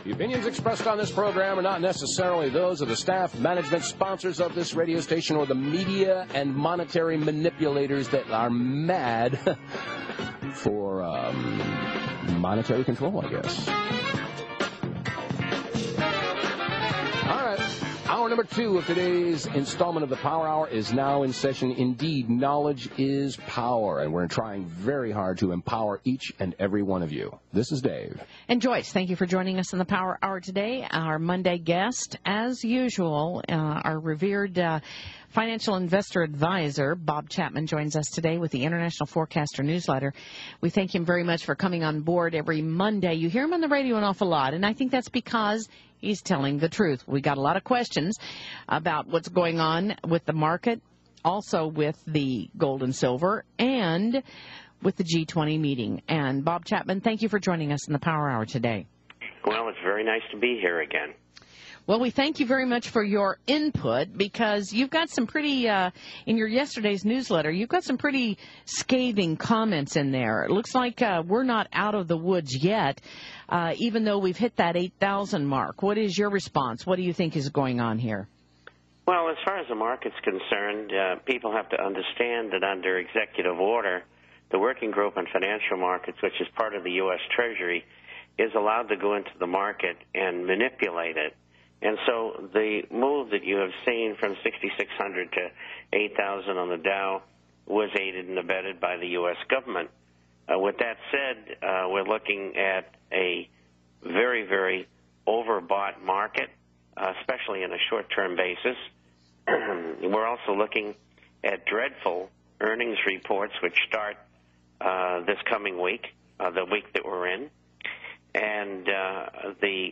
The opinions expressed on this program are not necessarily those of the staff, management, sponsors of this radio station, or the media and monetary manipulators that are mad for monetary control, I guess. All right. Hour number 2 of today's installment of the Power Hour is now in session. Indeed, knowledge is power, and we're trying very hard to empower each and every one of you. This is Dave. And Joyce, thank you for joining us in the Power Hour today. Our Monday guest, as usual, our revered financial investor advisor, Bob Chapman, joins us today with the International Forecaster newsletter. We thank him very much for coming on board every Monday. You hear him on the radio an awful lot, and I think that's because he's telling the truth. We got a lot of questions about what's going on with the market, also with the gold and silver, and with the G20 meeting. And Bob Chapman, thank you for joining us in the Power Hour today. Well, it's very nice to be here again. Well, we thank you very much for your input, because you've got some pretty, in your yesterday's newsletter, you've got some pretty scathing comments in there. It looks like we're not out of the woods yet, even though we've hit that 8,000 mark. What is your response? What do you think is going on here? Well, as far as the market's concerned, people have to understand that under executive order, the Working Group on Financial Markets, which is part of the U.S. Treasury, is allowed to go into the market and manipulate it. And so the move that you have seen from 6,600 to 8,000 on the Dow was aided and abetted by the U.S. government. With that said, we're looking at a very, very overbought market, especially in a short-term basis. We're also looking at dreadful earnings reports, which start this coming week, the week that we're in. And the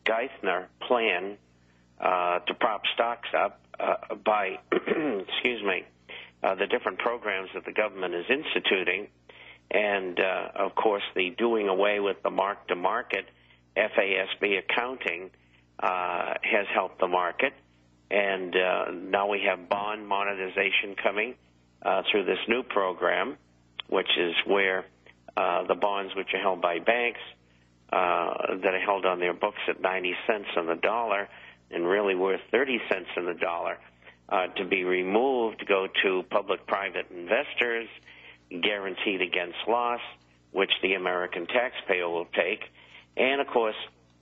Geithner plan to prop stocks up by, the different programs that the government is instituting, and, of course, the doing away with the mark-to-market FASB accounting has helped the market. And now we have bond monetization coming through this new program, which is where the bonds which are held by banks that are held on their books at 90 cents on the dollar and really worth 30 cents on the dollar to be removed, go to public-private investors, guaranteed against loss, which the American taxpayer will take. And, of course,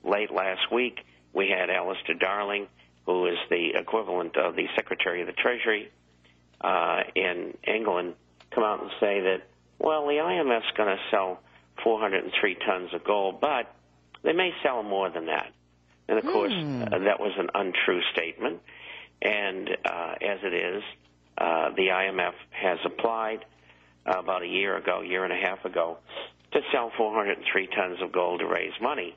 late last week, we had Alistair Darling, who is the equivalent of the Secretary of the Treasury in England, come out and say that, well, the IMF's going to sell 403 tons of gold, but they may sell more than that. And, of course, that was an untrue statement. And as it is, the IMF has applied about a year and a half ago, to sell 403 tons of gold to raise money.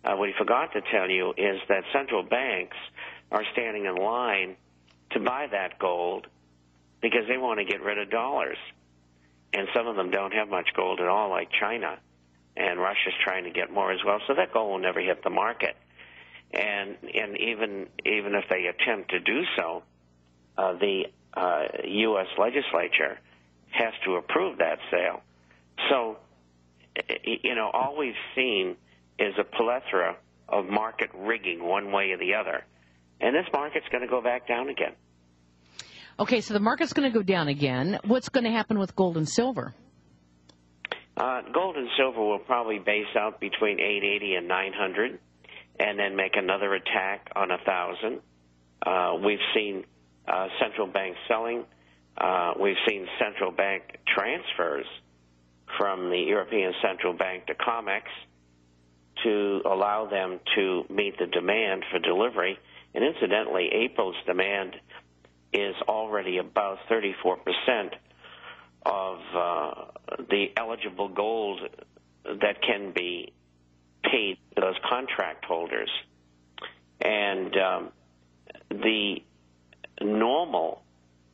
What he forgot to tell you is that central banks are standing in line to buy that gold because they want to get rid of dollars. And some of them don't have much gold at all, like China. And Russia's trying to get more as well. So that gold will never hit the market. And even if they attempt to do so, the U.S. legislature has to approve that sale. So, all we've seen is a plethora of market rigging one way or the other. And this market's going to go back down again. Okay, so the market's going to go down again. What's going to happen with gold and silver? Gold and silver will probably base out between 880 and 900 and then make another attack on 1,000. We've seen central bank selling. We've seen central bank transfers from the European Central Bank to COMEX to allow them to meet the demand for delivery. And incidentally, April's demand is already about 34% of the eligible gold that can be paid to those contract holders. And the normal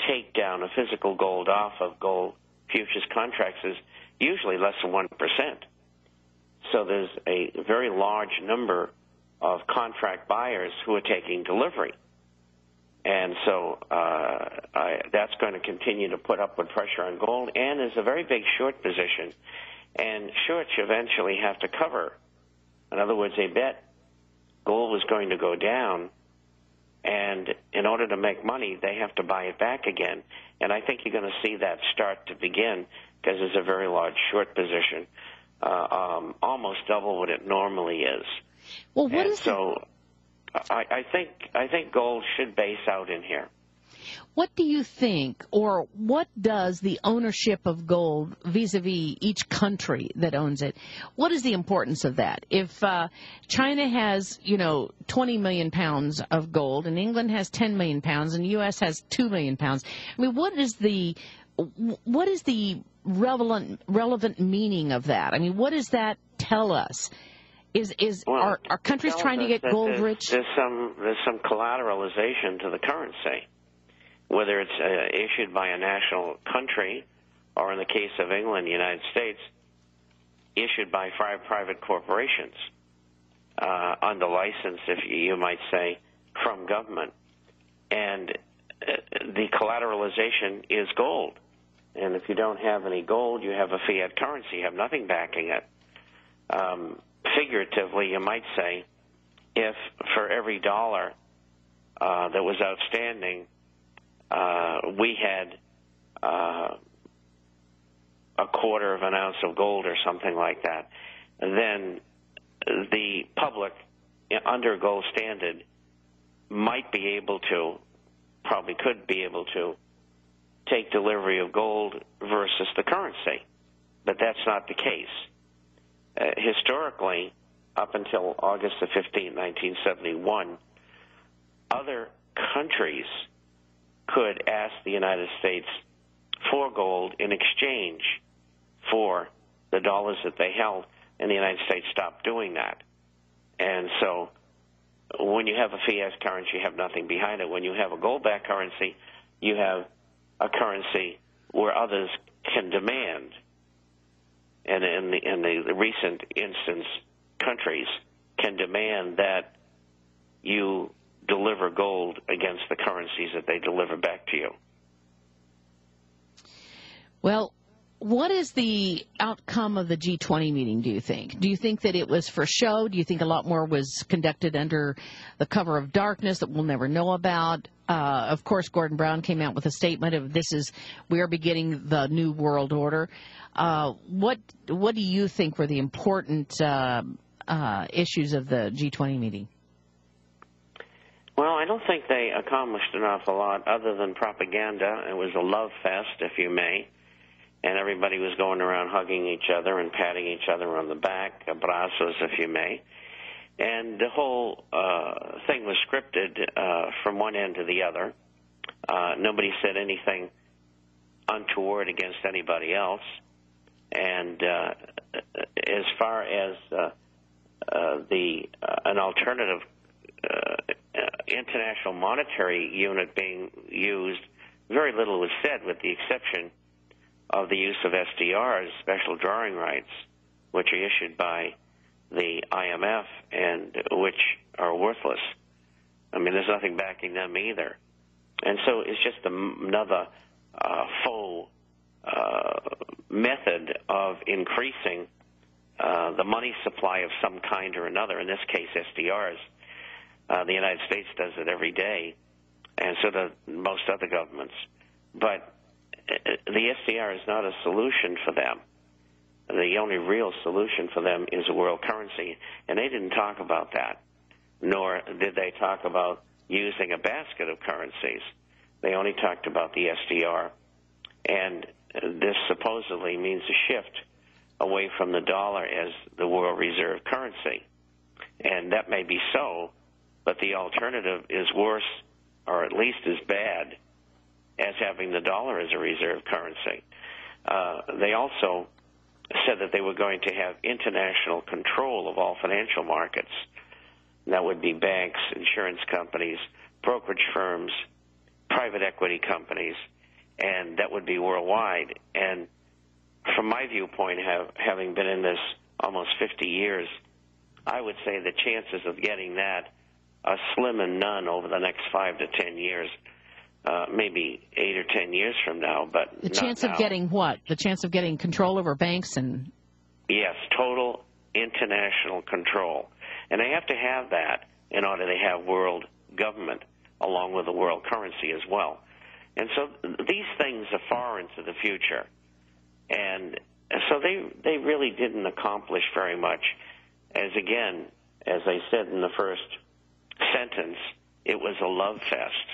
takedown of physical gold off of gold futures contracts is usually less than 1%. So there's a very large number of contract buyers who are taking delivery. And so that's going to continue to put upward pressure on gold. And there's a very big short position. And shorts eventually have to cover In other words, they bet gold was going to go down, and in order to make money, they have to buy it back again. And I think you're going to see that start to begin because there's a very large short position, almost double what it normally is. Well, what and is so I think gold should base out in here. What do you think, or what does the ownership of gold vis-a-vis each country that owns it, what is the importance of that? If China has, 20 million pounds of gold, and England has 10 million pounds, and the U.S. has 2 million pounds, I mean, what is the relevant meaning of that? I mean, what does that tell us? Are countries trying to get gold rich? There's some collateralization to the currency, whether it's issued by a national country or, in the case of England, the United States, issued by private corporations under license, if you might say, from government. And the collateralization is gold. And if you don't have any gold, you have a fiat currency. You have nothing backing it. Figuratively, you might say, if for every dollar that was outstanding, we had a quarter of an ounce of gold or something like that, then the public, under gold standard, might be able to, probably could be able to, take delivery of gold versus the currency. But that's not the case. Historically, up until August the 15th, 1971, other countries could ask the United States for gold in exchange for the dollars that they held, and the United States stopped doing that. And so when you have a fiat currency, you have nothing behind it. When you have a gold-backed currency, you have a currency where others can demand. And in the recent instance, countries can demand that you deliver gold against the currencies that they deliver back to you. Well, what is the outcome of the G20 meeting, do you think? Do you think that it was for show? Do you think a lot more was conducted under the cover of darkness that we'll never know about? Of course, Gordon Brown came out with a statement of we are beginning the new world order. What do you think were the important issues of the G20 meeting? Well, I don't think they accomplished an awful lot other than propaganda. It was a love fest, if you may, and everybody was going around hugging each other and patting each other on the back, abrazos, if you may. And the whole thing was scripted from one end to the other. Nobody said anything untoward against anybody else. And as far as an alternative international monetary unit being used, very little was said, with the exception of the use of SDRs, special drawing rights, which are issued by the IMF and which are worthless. I mean, there's nothing backing them either. And so it's just another faux method of increasing the money supply of some kind or another, in this case SDRs. The United States does it every day, and so do most other governments. But the SDR is not a solution for them. The only real solution for them is a world currency, and they didn't talk about that, nor did they talk about using a basket of currencies. They only talked about the SDR, and this supposedly means a shift away from the dollar as the world reserve currency. And that may be so, but the alternative is worse, or at least as bad, as having the dollar as a reserve currency. They also said that they were going to have international control of all financial markets. That would be banks, insurance companies, brokerage firms, private equity companies, and that would be worldwide. And from my viewpoint, having been in this almost 50 years, I would say the chances of getting that are slim and none over the next 5 to 10 years. Maybe 8 or 10 years from now, but the chance of getting what? The chance of getting control over banks and... Yes, total international control. And they have to have that in order to have world government along with the world currency as well. And so these things are far into the future. And so they really didn't accomplish very much. As again, as I said in the first sentence, it was a love fest.